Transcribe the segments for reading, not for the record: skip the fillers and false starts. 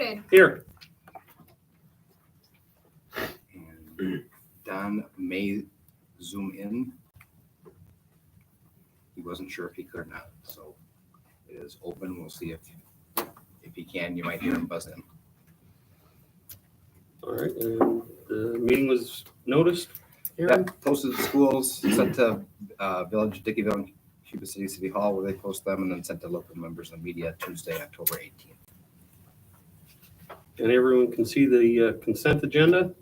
Bowden. Here. And Don may zoom in. He wasn't sure if he could or not, so it is open. We'll see if he can. You might hear him buzz in. All right, and the meeting was noticed. Aaron? Yep, posted to schools, sent to Village, Dickeyville, and Cuba City City Hall where they post them, and then sent to local members of the media Tuesday, October 18th. And everyone can see the consent agenda.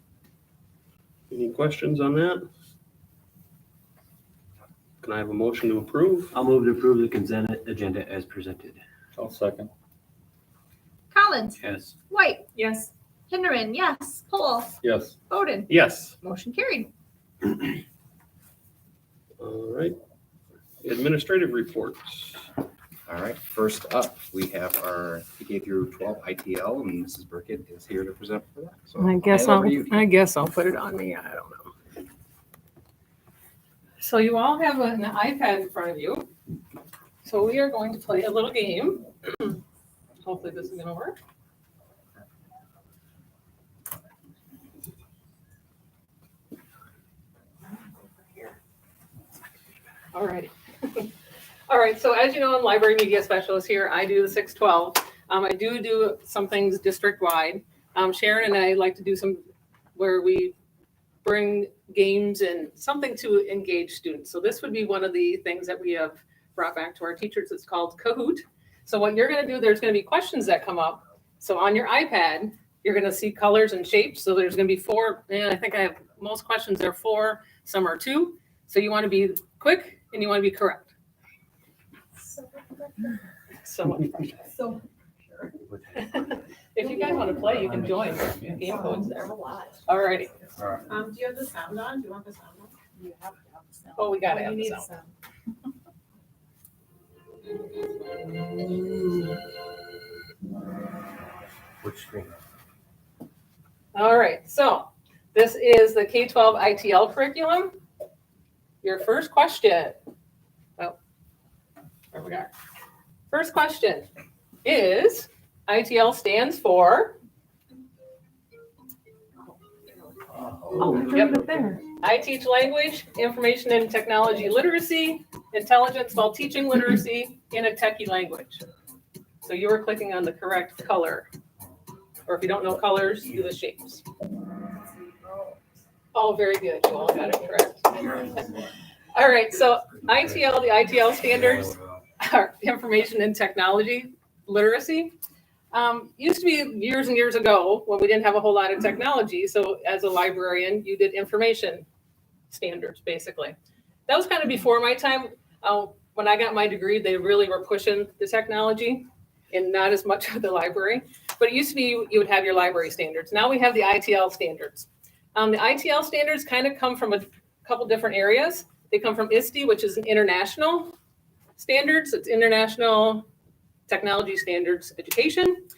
Any questions on that? Can I have a motion to approve? I'll move to approve the consent agenda as presented. I'll second. Collins. Yes. White. Yes. Hinderin, yes. Pohl. Yes. Bowden. Yes. Motion carried. All right. Administrative reports. All right, first up, we have our PK through 12 ITL, and Mrs. Burkett is here to present for that. So I guess hand over to you. I'll put it on me. I don't know. So you all have an iPad in front of you. So we are going to play a little game. Hopefully this is gonna work. All righty. All right, so as you know, I'm library media specialist here. I do the 612. I do some things district-wide. Sharon and I like to do some where we bring games and something to engage students. So this would be one of the things that we have brought back to our teachers. It's called Kahoot. So what you're going to do, there's going to be questions that come up. So on your iPad, you're going to see colors and shapes. So there's going to be 4, and I think I have most questions are 4, some are 2. So you want to be quick and you want to be correct. So much pressure. So If you guys want to play, you can join. Game codes there. All righty. All right. do you have the sound on? Do you want the sound on? You have to have the sound. Oh, we got to have You the need sound. Which screen? All right. So this is the K-12 ITL curriculum. Your first question. Oh, there we go. First question is ITL stands for. Oh, Yep. up there. I teach language, information and technology literacy, intelligence while teaching literacy in a techie language. So you were clicking on the correct color. Or if you don't know colors, do the shapes. Oh, very good. You all got it correct. All right, so ITL, the ITL standards are information and technology literacy. Used to be years and years ago when we didn't have a whole lot of technology. So as a librarian, you did information standards, basically. That was kind of before my time. When I got my degree, they really were pushing the technology and not as much of the library. But it used to be you would have your library standards. Now we have the ITL standards. The ITL standards kind of come from a couple different areas. They come from ISTE, which is an international standards. It's International Technology Standards Education.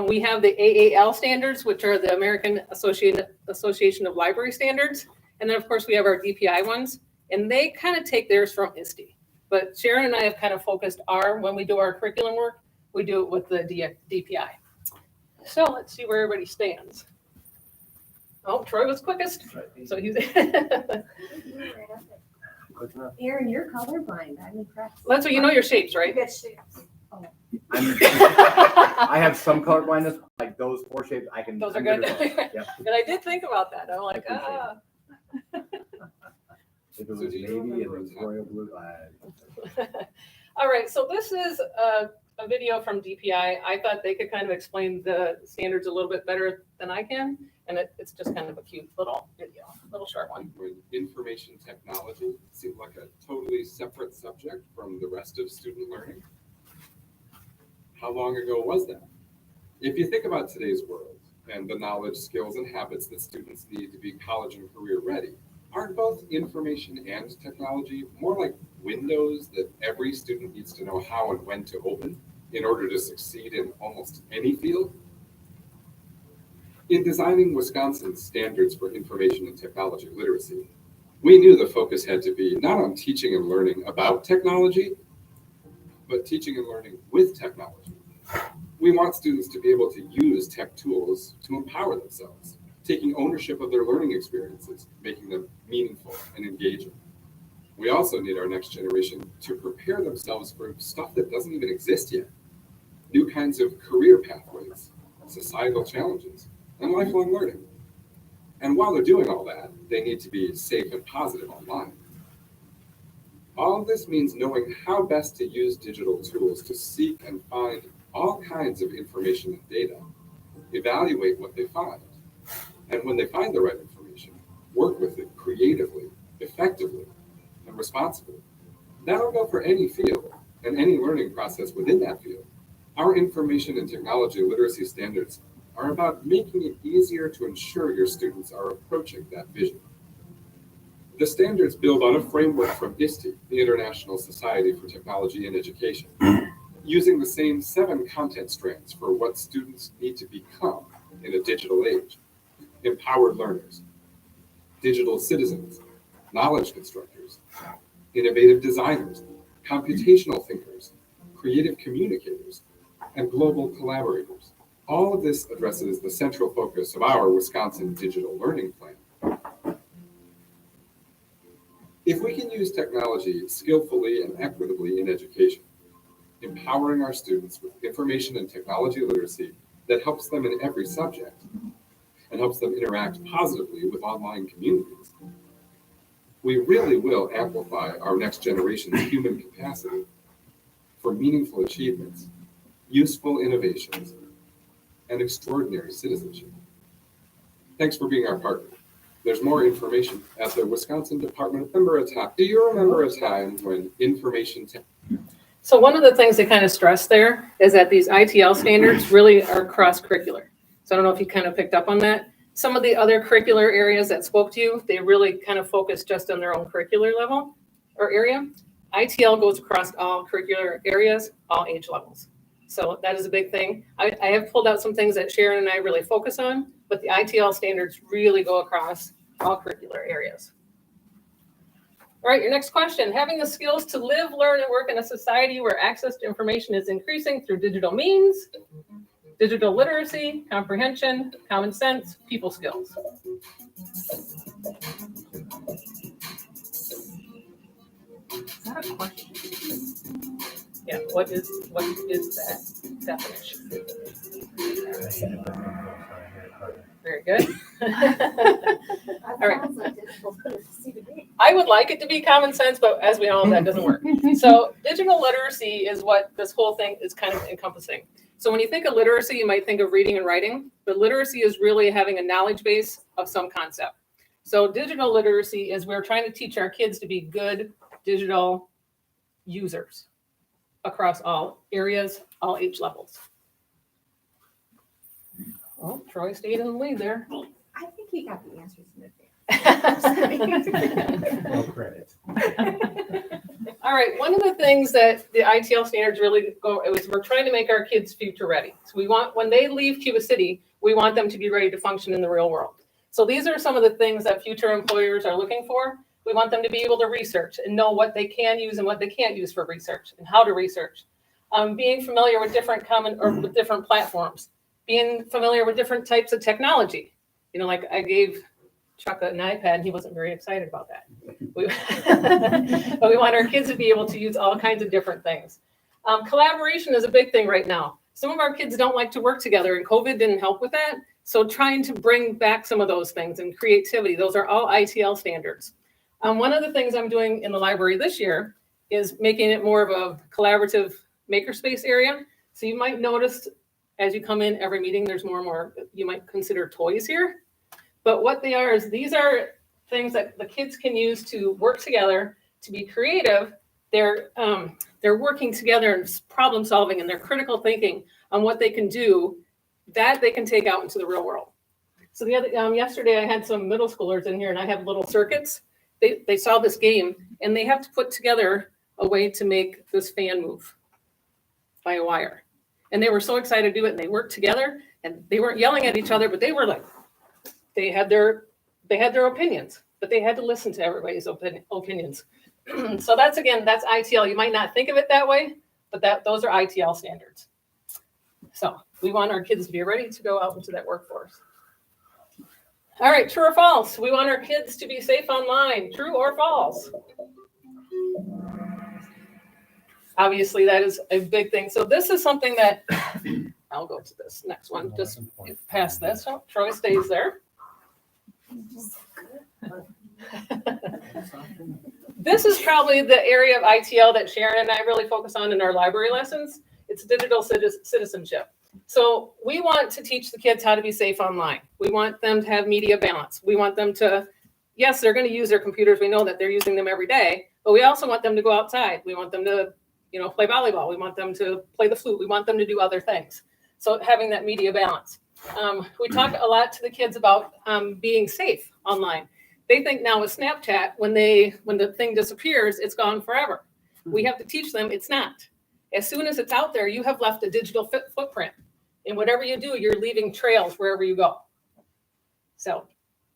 We have the AAL standards, which are the American Association of Library Standards. And then, of course, we have our DPI ones. And they kind of take theirs from ISTE. But Sharon and I have kind of focused when we do our curriculum work, we do it with the DPI. So let's see where everybody stands. Oh, Troy was quickest. So he's. Aaron, you're colorblind. I'm impressed. That's what you know your shapes, right? I have some color blindness, like those 4 shapes. I can. Those are I'm good. at those. Yep. And I did think about that. I'm like, I If it was navy, it was royal blue. All right, so this is a video from DPI. I thought they could kind of explain the standards a little bit better than I can. And it's just kind of a cute little video, little short one. When information technology seemed like a totally separate subject from the rest of student learning. How long ago was that? If you think about today's world and the knowledge, skills, and habits that students need to be college and career ready, aren't both information and technology more like windows that every student needs to know how and when to open in order to succeed in almost any field? In designing Wisconsin's standards for information and technology literacy, we knew the focus had to be not on teaching and learning about technology, but teaching and learning with technology. We want students to be able to use tech tools to empower themselves, taking ownership of their learning experiences, making them meaningful and engaging. We also need our next generation to prepare themselves for stuff that doesn't even exist yet. New kinds of career pathways, societal challenges, and lifelong learning. And while they're doing all that, they need to be safe and positive online. All of this means knowing how best to use digital tools to seek and find all kinds of information and data, evaluate what they find, and when they find the right information, work with it creatively, effectively, and responsibly. That'll go for any field and any learning process within that field. Our information and technology literacy standards are about making it easier to ensure your students are approaching that vision. The standards build on a framework from ISTE, the International Society for Technology in Education, using the same 7 content strands for what students need to become in a digital age: empowered learners, digital citizens, knowledge constructors, innovative designers, computational thinkers, creative communicators, and global collaborators. All of this addresses the central focus of our Wisconsin Digital Learning Plan. If we can use technology skillfully and equitably in education, empowering our students with information and technology literacy that helps them in every subject and helps them interact positively with online communities, we really will amplify our next generation's human capacity for meaningful achievements, useful innovations, and extraordinary citizenship. Thanks for being our partner. There's more information at the Wisconsin Department. Do you remember a time when information So one of the things they kind of stress there is that these ITL standards really are cross-curricular. So I don't know if you kind of picked up on that. Some of the other curricular areas that spoke to you, they really kind of focus just on their own curricular level or area. ITL goes across all curricular areas, all age levels. So that is a big thing. I have pulled out some things that Sharon and I really focus on, but the ITL standards really go across all curricular areas. All right, your next question. Having the skills to live, learn, and work in a society where access to information is increasing through digital means, digital literacy, comprehension, common sense, people skills. Is that a question? Yeah, what is that definition? Very good. All right. I would like it to be common sense, but as we all know, that doesn't work. So digital literacy is what this whole thing is kind of encompassing. So when you think of literacy, you might think of reading and writing, but literacy is really having a knowledge base of some concept. So digital literacy is we're trying to teach our kids to be good digital users across all areas, all age levels. Oh, Troy stayed in the lead there. I think he got the answers in advance. Well, credit. All right, one of the things that the ITL standards really go is we're trying to make our kids future ready. So we want, when they leave Cuba City, we want them to be ready to function in the real world. So these are some of the things that future employers are looking for. We want them to be able to research and know what they can use and what they can't use for research and how to research. Being familiar with different with different platforms. Being familiar with different types of technology. You know, like I gave Chuck an iPad and he wasn't very excited about that. But we want our kids to be able to use all kinds of different things. Collaboration is a big thing right now. Some of our kids don't like to work together and COVID didn't help with that. So trying to bring back some of those things and creativity, those are all ITL standards. One of the things I'm doing in the library this year is making it more of a collaborative makerspace area. So you might notice as you come in every meeting, there's more and more you might consider toys here. But what they are is these are things that the kids can use to work together, to be creative. They're working together and problem solving and they're critical thinking on what they can do that they can take out into the real world. So the other yesterday I had some middle schoolers in here and I have little circuits. They saw this game and they have to put together a way to make this fan move by a wire. And they were so excited to do it and they worked together and they weren't yelling at each other, but they were like, they had their opinions, but they had to listen to everybody's opinions. So that's ITL. You might not think of it that way, but those are ITL standards. So we want our kids to be ready to go out into that workforce. All right, true or false? We want our kids to be safe online. True or false? Obviously, that is a big thing. So this is something that, I'll go to this next one, just past this. Oh, Troy stays there. This is probably the area of ITL that Sharon and I really focus on in our library lessons. It's digital citizenship. So we want to teach the kids how to be safe online. We want them to have media balance. We want them to, yes, they're going to use their computers. We know that they're using them every day, but we also want them to go outside. We want them to, play volleyball. We want them to play the flute. We want them to do other things. So having that media balance. We talk a lot to the kids about being safe online. They think now with Snapchat, when the thing disappears, it's gone forever. We have to teach them it's not. As soon as it's out there, you have left a digital footprint. And whatever you do, you're leaving trails wherever you go. So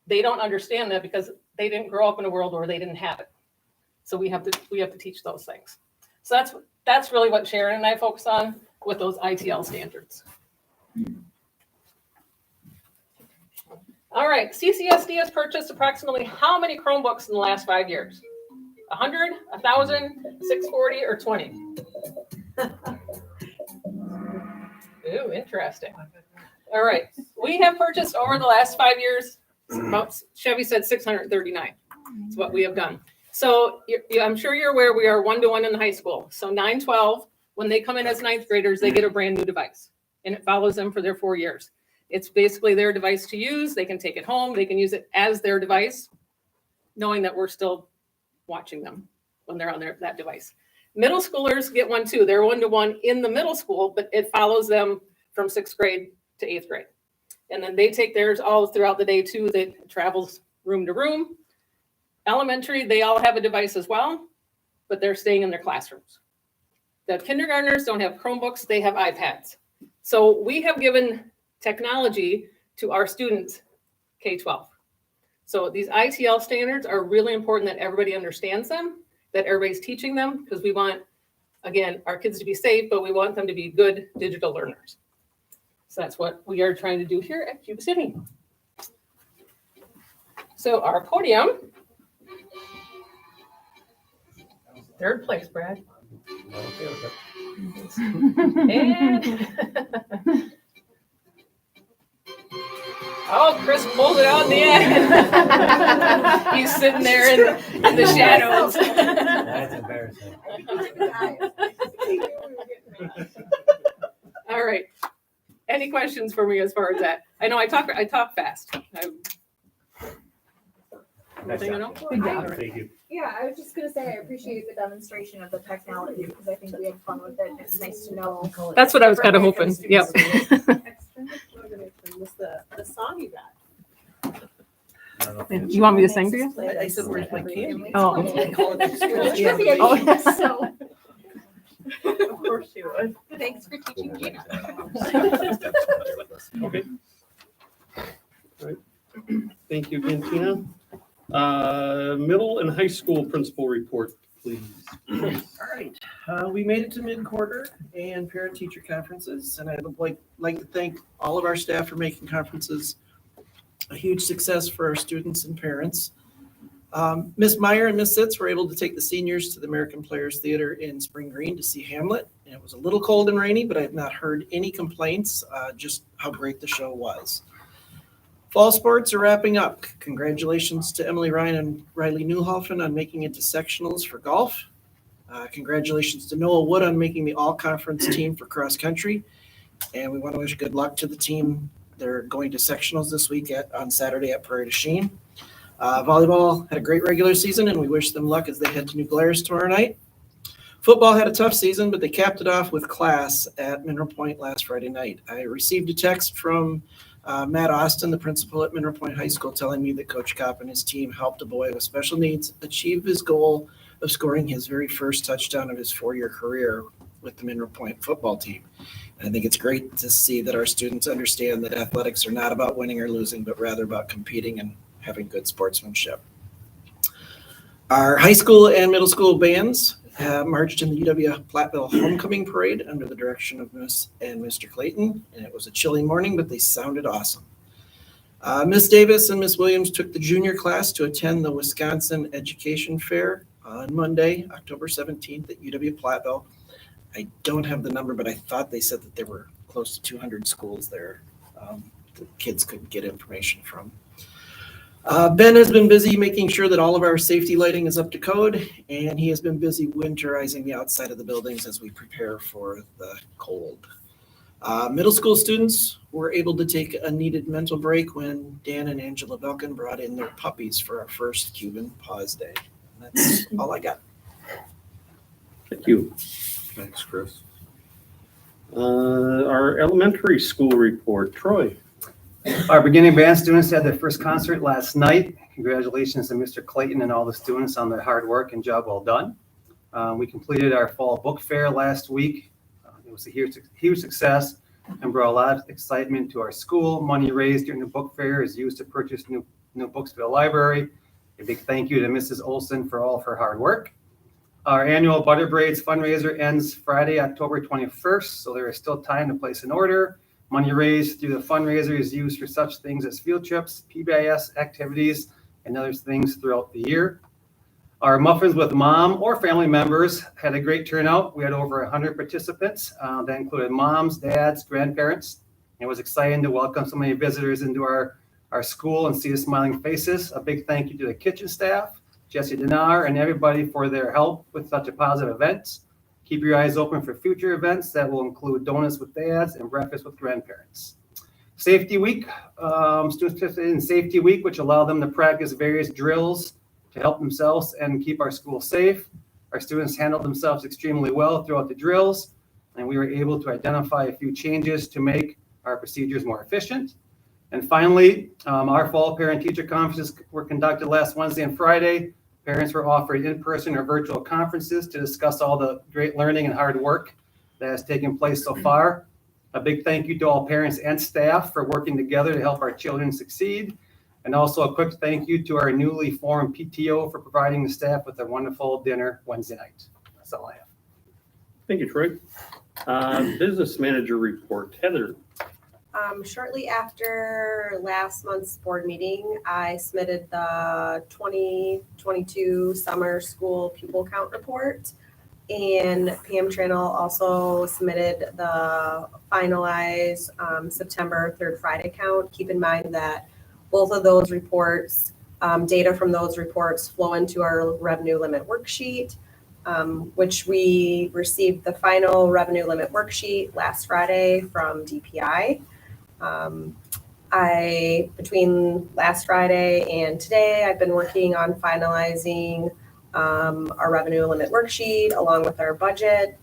they don't understand that because they didn't grow up in a world where they didn't have it. So we have to teach those things. So that's really what Sharon and I focus on with those ITL standards. All right, CCSD has purchased approximately how many Chromebooks in the last 5 years? 100, 1,000, 640, or 20? Ooh, interesting. All right, we have purchased over the last 5 years, about, Chevy said 639 is what we have done. So I'm sure you're aware we are 1-to-1 in the high school. So 9-12, when they come in as 9th graders, they get a brand new device and it follows them for their 4 years. It's basically their device to use. They can take it home. They can use it as their device, knowing that we're still watching them when they're on that device. Middle schoolers get one too. They're 1-to-1 in the middle school, but it follows them from 6th grade to 8th grade. And then they take theirs all throughout the day too. That travels room to room. Elementary, they all have a device as well, but they're staying in their classrooms. The kindergartners don't have Chromebooks. They have iPads. So we have given technology to our students K-12. So these ITL standards are really important that everybody understands them, that everybody's teaching them, because we want, again, our kids to be safe, but we want them to be good digital learners. So that's what we are trying to do here at Cuba City. So our podium, third place, Brad. And oh, Chris pulled it out in the end. He's sitting there in the shadows. That's embarrassing. All right. Any questions for me as far as that? I know I talk fast. Nothing at all? Good job. Thank you. Yeah, I was just gonna say, I appreciate the demonstration of the technology, because I think we had fun with it, and it's nice to know. That's what I was kind of hoping. Yep. Was the song you got? You want me to sing to you? I said, where's my candy? Oh. Trivia Oh, game, so Of course you would. thanks for teaching Gina. Okay. All right. Thank you again, Tina. Middle and high school principal report, please. All right, we made it to mid-quarter and parent-teacher conferences, and I'd like to thank all of our staff for making conferences a huge success for our students and parents. Miss Meyer and Miss Sitz were able to take the seniors to the American Players Theater in Spring Green to see Hamlet. And it was a little cold and rainy, but I have not heard any complaints, just how great the show was. Fall sports are wrapping up. Congratulations to Emily Ryan and Riley Newhoffen on making it to sectionals for golf. Congratulations to Noah Wood on making the all-conference team for cross country. And we want to wish good luck to the team. They're going to sectionals this week on Saturday at Prairie du Chien. Volleyball had a great regular season, and we wish them luck as they head to New Glarus tomorrow night. Football had a tough season, but they capped it off with class at Mineral Point last Friday night. I received a text from Matt Austin, the principal at Mineral Point High School, telling me that Coach Kopp and his team helped a boy with special needs achieve his goal of scoring his very first touchdown of his 4-year career with the Mineral Point football team. And I think it's great to see that our students understand that athletics are not about winning or losing, but rather about competing and having good sportsmanship. Our high school and middle school bands marched in the UW Platteville Homecoming Parade under the direction of Miss and Mr. Clayton, and it was a chilly morning, but they sounded awesome. Miss Davis and Miss Williams took the junior class to attend the Wisconsin Education Fair on Monday, October 17th at UW Platteville. I don't have the number, but I thought they said that there were close to 200 schools there the kids could get information from. Ben has been busy making sure that all of our safety lighting is up to code, and he has been busy winterizing the outside of the buildings as we prepare for the cold. Middle school students were able to take a needed mental break when Dan and Angela Belkin brought in their puppies for our first Cuban Paws Day. And that's all I got. Thank you. Thanks, Chris. Our elementary school report, Troy. Our beginning band students had their first concert last night. Congratulations to Mr. Clayton and all the students on their hard work and job well done. We completed our fall book fair last week. It was a huge success and brought a lot of excitement to our school. Money raised during the book fair is used to purchase new books for the library. A big thank you to Mrs. Olson for all of her hard work. Our annual Butter Braids fundraiser ends Friday, October 21st, so there is still time to place an order. Money raised through the fundraiser is used for such things as field trips, PBIS activities, and other things throughout the year. Our Muffins with Mom or family members had a great turnout. We had over 100 participants. That included moms, dads, grandparents. It was exciting to welcome so many visitors into our school and see the smiling faces. A big thank you to the kitchen staff, Jesse Dinar, and everybody for their help with such a positive event. Keep your eyes open for future events that will include donuts with dads and breakfast with grandparents. Safety Week, students participated in Safety Week, which allowed them to practice various drills to help themselves and keep our school safe. Our students handled themselves extremely well throughout the drills, and we were able to identify a few changes to make our procedures more efficient. And finally, our fall parent-teacher conferences were conducted last Wednesday and Friday. Parents were offered in-person or virtual conferences to discuss all the great learning and hard work that has taken place so far. A big thank you to all parents and staff for working together to help our children succeed. And also a quick thank you to our newly formed PTO for providing the staff with a wonderful dinner Wednesday night. That's all I have. Thank you, Troy. Business manager report, Heather. Shortly after last month's board meeting, I submitted the 2022 summer school pupil count report. And Pam Tranel also submitted the finalized September 3rd Friday count. Keep in mind that both of those reports, data from those reports flow into our revenue limit worksheet, which we received the final revenue limit worksheet last Friday from DPI. Between last Friday and today, I've been working on finalizing our revenue limit worksheet along with our budget.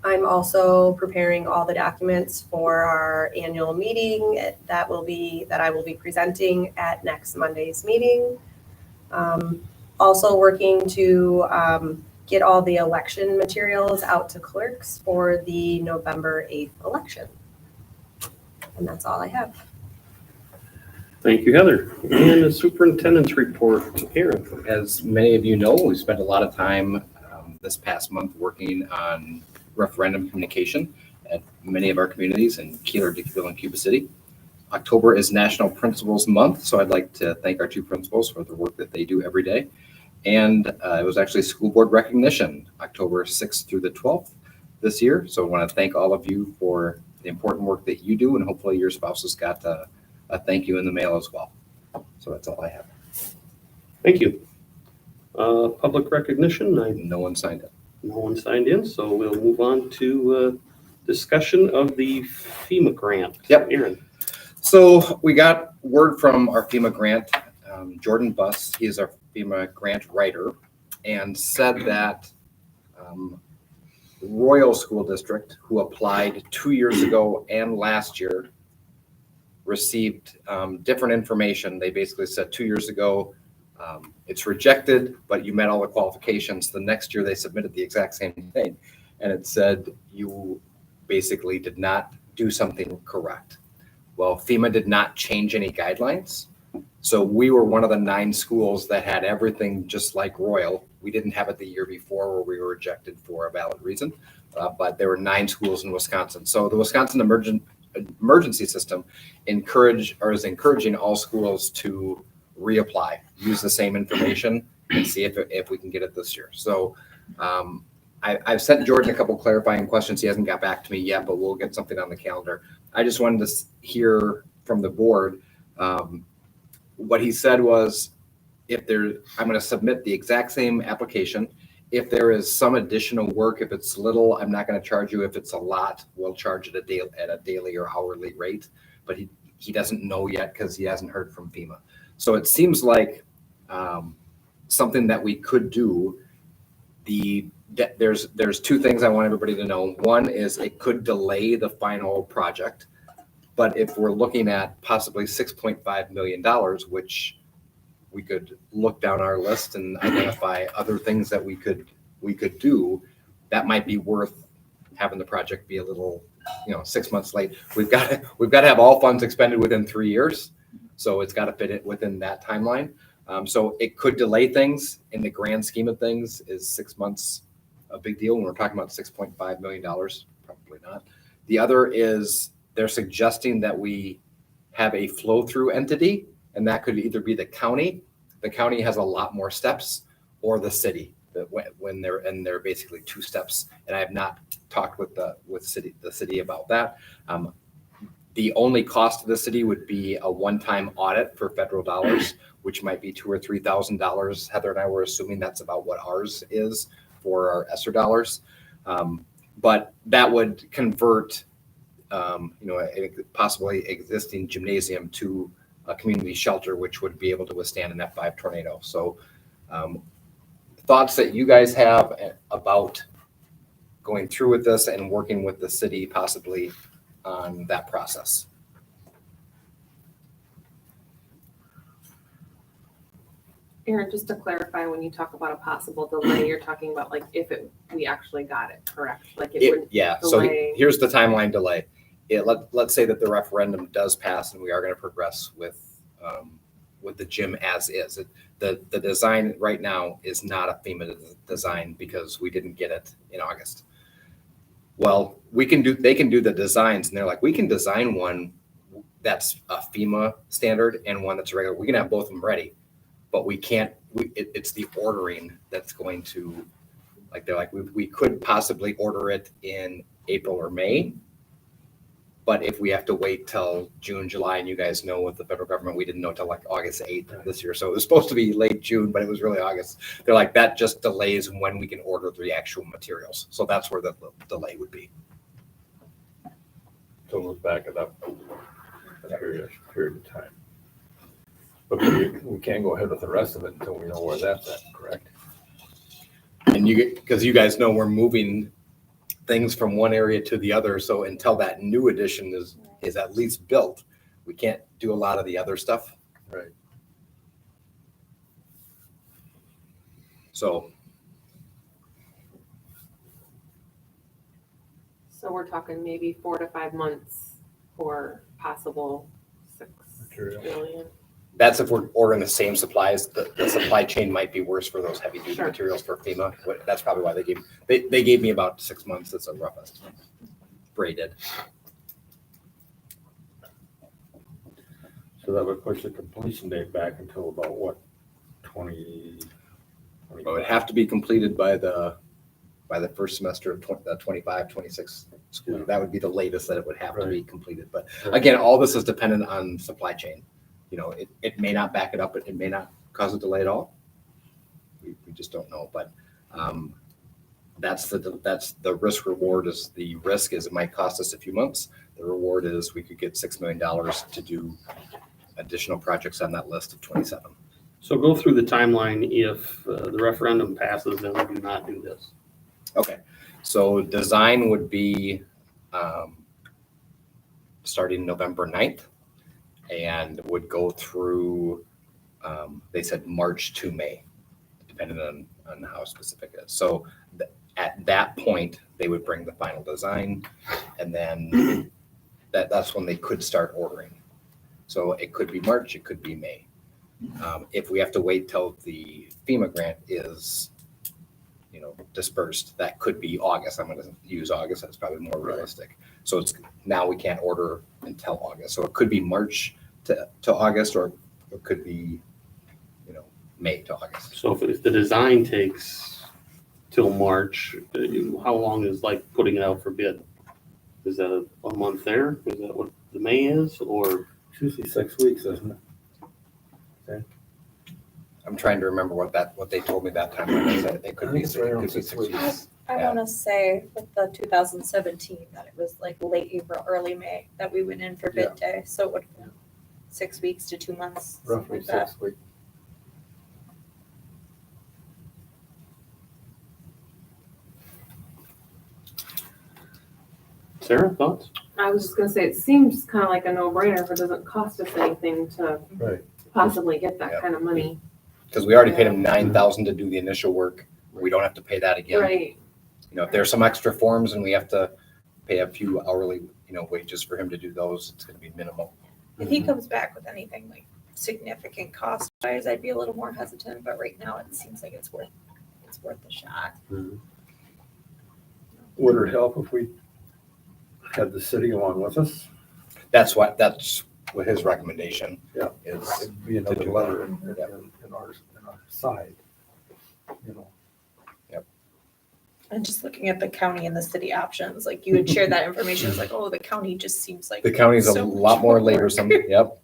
I'm also preparing all the documents for our annual meeting that I will be presenting at next Monday's meeting. Also working to get all the election materials out to clerks for the November 8th election. And that's all I have. Thank you, Heather. And the superintendent's report, Aaron. As many of you know, we spent a lot of time this past month working on referendum communication at many of our communities in Keeler, Dickeyville, and Cuba City. October is National Principals Month, so I'd like to thank our two principals for the work that they do every day. And it was actually school board recognition, October 6th through the 12th this year. So I want to thank all of you for the important work that you do, and hopefully your spouses got a thank you in the mail as well. So that's all I have. Thank you. Public recognition, No one signed up. no one signed in, so we'll move on to discussion of the FEMA grant. Yep. Aaron. So we got word from our FEMA grant, Jordan Buss, he is our FEMA grant writer, and said that Royal School District, who applied 2 years ago and last year, received different information. They basically said 2 years ago, it's rejected, but you met all the qualifications. The next year they submitted the exact same thing. And it said you basically did not do something correct. Well, FEMA did not change any guidelines. So we were one of the 9 schools that had everything just like Royal. We didn't have it the year before where we were rejected for a valid reason, but there were 9 schools in Wisconsin. So the Wisconsin emergency system is encouraging all schools to reapply, use the same information, and see if we can get it this year. So I've sent Jordan a couple clarifying questions. He hasn't got back to me yet, but we'll get something on the calendar. I just wanted to hear from the board. What he said was, I'm going to submit the exact same application. If there is some additional work, if it's little, I'm not going to charge you. If it's a lot, we'll charge it at a daily or hourly rate. But he doesn't know yet because he hasn't heard from FEMA. So it seems like something that we could do. There's 2 things I want everybody to know. One is it could delay the final project, but if we're looking at possibly $6.5 million, which we could look down our list and identify other things that we could do, that might be worth having the project be a little, 6 months late. We've got to have all funds expended within 3 years, so it's got to fit it within that timeline. So it could delay things. In the grand scheme of things, is 6 months a big deal when we're talking about $6.5 million? Probably not. The other is they're suggesting that we have a flow-through entity, and that could either be the county. The county has a lot more steps, or the city. When they're basically 2 steps. And I have not talked with the city about that. The only cost to the city would be a one-time audit for federal dollars, which might be $2,000 or $3,000. Heather and I were assuming that's about what ours is for our ESSER dollars. But that would convert, a possibly existing gymnasium to a community shelter, which would be able to withstand an F5 tornado. So thoughts that you guys have about going through with this and working with the city possibly on that process? Aaron, just to clarify, when you talk about a possible delay, you're talking about like if we actually got it, correct? Like Yeah, so delay. here's the timeline delay. Let's say that the referendum does pass and we are going to progress with the gym as is. The design right now is not a FEMA design because we didn't get it in August. Well, they can do the designs, and they're like, we can design one that's a FEMA standard and one that's regular. We can have both of them ready, but we can't. It's the ordering that's going to, like, they're like, we could possibly order it in April or May, but if we have to wait till June, July, and you guys know with the federal government, we didn't know till like August 8th this year. So it was supposed to be late June, but it was really August. They're like, that just delays when we can order the actual materials. So that's where the delay would be. So let's back it up a period of time. But we can't go ahead with the rest of it until we know where that's at, correct? And because you guys know we're moving things from one area to the other. So until that new addition is at least built, we can't do a lot of the other stuff. Right. So we're talking maybe 4 to 5 months for possible $6 million. that's if we're ordering the same supplies. The supply chain might be worse for those heavy duty Sure. materials for FEMA. That's probably why they gave me about 6 months. That's a rough estimate. Braided. So that would push the completion date back until about what, 20? It would have to be completed by the first semester of the 25, 26 school. That would be the latest that it would have to be completed. But again, all this is dependent on supply chain. You know, it may not back it up, it may not cause a delay at all. We just don't know. But that's the risk reward. Is the risk is it might cost us a few months. The reward is we could get $6 million to do additional projects on that list of 27. So go through the timeline if the referendum passes and we do not do this. Okay, so design would be starting November 9th and would go through, they said March to May, depending on how specific it is. So at that point, they would bring the final design, and then that's when they could start ordering. So it could be March, it could be May. If we have to wait till the FEMA grant is dispersed. That could be August. I'm going to use August. That's probably more realistic. So it's now we can't order until August. So it could be March to August, or it could be, May to August. So if the design takes till March, how long is like putting it out for bid? Is that a month there? Is that what the May is, or? It's usually 6 weeks, isn't it? I'm trying to remember what they told me that time. When I said it could be I think it's right around 6 6 weeks. weeks. I Yeah. want to say with the 2017 that it was like late April, early May that we went in for bid day. So it would have been 6 weeks to 2 months. something Roughly like that. 6 weeks. Sarah, thoughts? I was just gonna say, it seems kind of like a no-brainer if it doesn't cost us anything to Right. possibly get that Yeah. kind of money. Because we already paid them $9,000 to do the initial work. We don't have to pay that again. Right. If there's some extra forms and we have to pay a few hourly, wages for him to do those, it's going to be minimal. If he comes back with anything like significant cost wise, I'd be a little more hesitant, but right now it seems like it's worth the shot. Would it help if we had the city along with us? That's what his recommendation Yeah. is. It'd be another do letter that. in our side, And just looking at the county and the city options, like you would share that information, it's like, oh, the county just seems like. The county's a so much lot more work. laborsome. Yep.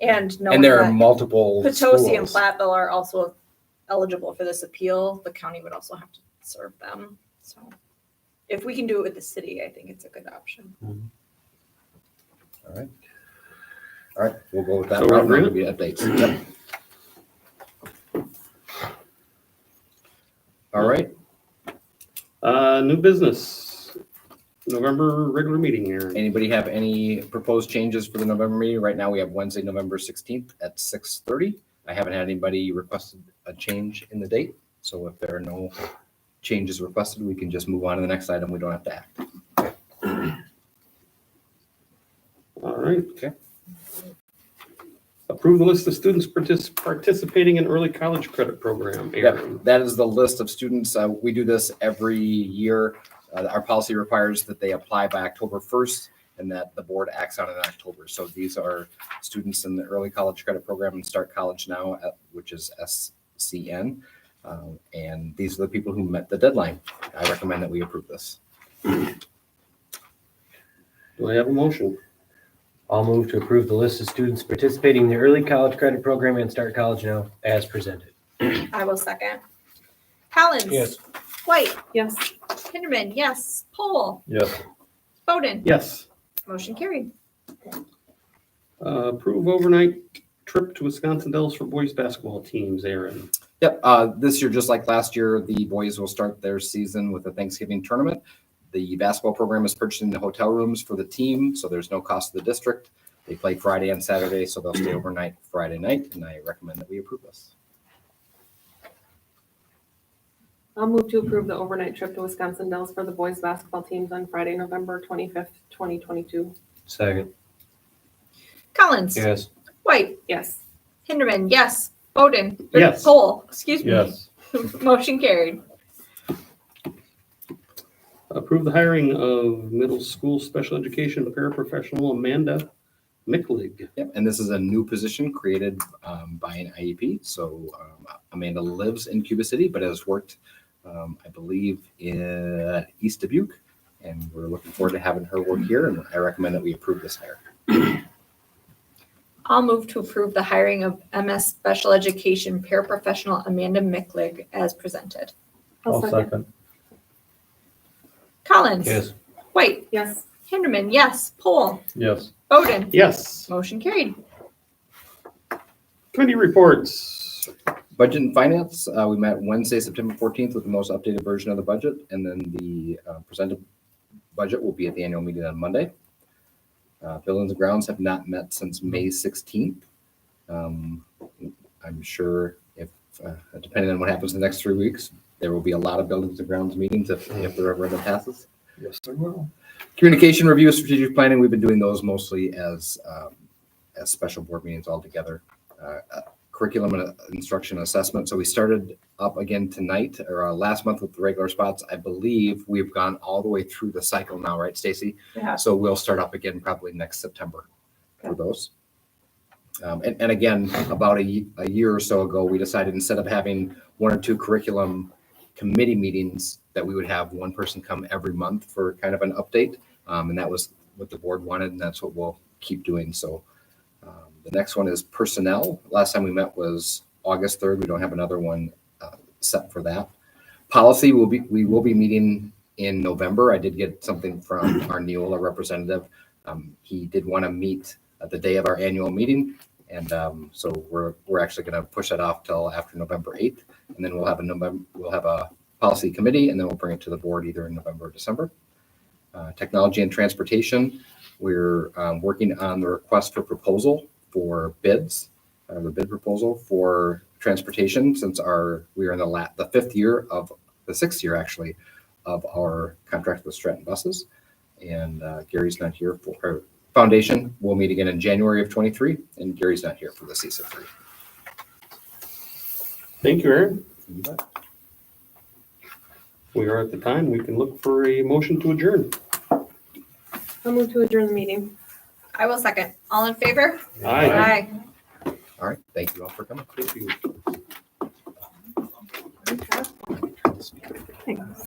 And knowing And there are that multiple Potosi and schools. Platteville are also eligible for this appeal, the county would also have to serve them. So if we can do it with the city, I think it's a good option. All right. We'll go with that So we're route. There'll agreed? be updates. Yep. All right. New business, November regular meeting here. Anybody have any proposed changes for the November meeting? Right now, we have Wednesday, November 16th at 6:30. I haven't had anybody requested a change in the date. So if there are no changes requested, we can just move on to the next item. We don't have to act. All right. Okay. Approve the list of students participating in early college credit program. Aaron. Yep, that is the list of students. We do this every year. Our policy requires that they apply by October 1st and that the board acts on it in October. So these are students in the early college credit program and Start College Now, which is SCN. And these are the people who met the deadline. I recommend that we approve this. Do I have a motion? I'll move to approve the list of students participating in the early college credit program and Start College Now as presented. I will second. Collins. Yes. White. Yes. Kinderman, yes. Pohl. Yes. Bowden. Yes. Motion carried. Approve overnight trip to Wisconsin Dells for boys basketball teams. Aaron. Yep, this year, just like last year, the boys will start their season with a Thanksgiving tournament. The basketball program is purchasing the hotel rooms for the team, so there's no cost to the district. They play Friday and Saturday, so they'll stay overnight Friday night, and I recommend that we approve this. I'll move to approve the overnight trip to Wisconsin Dells for the boys basketball teams on Friday, November 25th, 2022. Second. Collins. Yes. White. Yes. Hinderman, yes. Bowden. Yes. Pohl, excuse me. Yes. Motion carried. Approve the hiring of middle school special education paraprofessional Amanda Micklig. Yep, and this is a new position created by an IEP. So Amanda lives in Cuba City, but has worked, I believe, in East Dubuque, and we're looking forward to having her work here, and I recommend that we approve this hire. I'll move to approve the hiring of MS Special Education paraprofessional Amanda Micklig as presented. I'll second. Collins. Yes. White. Yes. Hinderman, yes. Pohl. Yes. Bowden. Yes. Motion carried. Committee reports. Budget and Finance, we met Wednesday, September 14th with the most updated version of the budget, and then the presented budget will be at the annual meeting on Monday. Buildings and Grounds have not met since May 16th. I'm sure if, depending on what happens in the next 3 weeks, there will be a lot of Buildings and Grounds meetings if the referendum passes. Yes, there will. Communication review, strategic planning, we've been doing those mostly as special board meetings all together. curriculum and instruction assessment. So we started up again tonight or last month with the regular spots. I believe we've gone all the way through the cycle now, right, Stacy? Yeah. So we'll start up again probably next September for those. And again, about a year or so ago, we decided instead of having 1 or 2 curriculum committee meetings, that we would have one person come every month for kind of an update. And that was what the board wanted, and that's what we'll keep doing. So the next one is personnel. Last time we met was August 3rd. We don't have another one set for that. Policy we will be meeting in November. I did get something from our Neola representative. He did want to meet at the day of our annual meeting. And so we're actually going to push that off till after November 8th. And then we'll have a policy committee, and then we'll bring it to the board either in November or December. Technology and transportation, we're working on the request for proposal for bids, the bid proposal for transportation, since we are in the 6th year actually of our contract with Stratton Buses. And Gary's not here for our foundation. We'll meet again in January of 23, and Gary's not here for the CISA 3. Thank you, Aaron. You bet. We are at the time. We can look for a motion to adjourn. I'll move to adjourn the meeting. I will second. All in favor? Aye. All right. Thank you all for coming. Thank you. Thanks.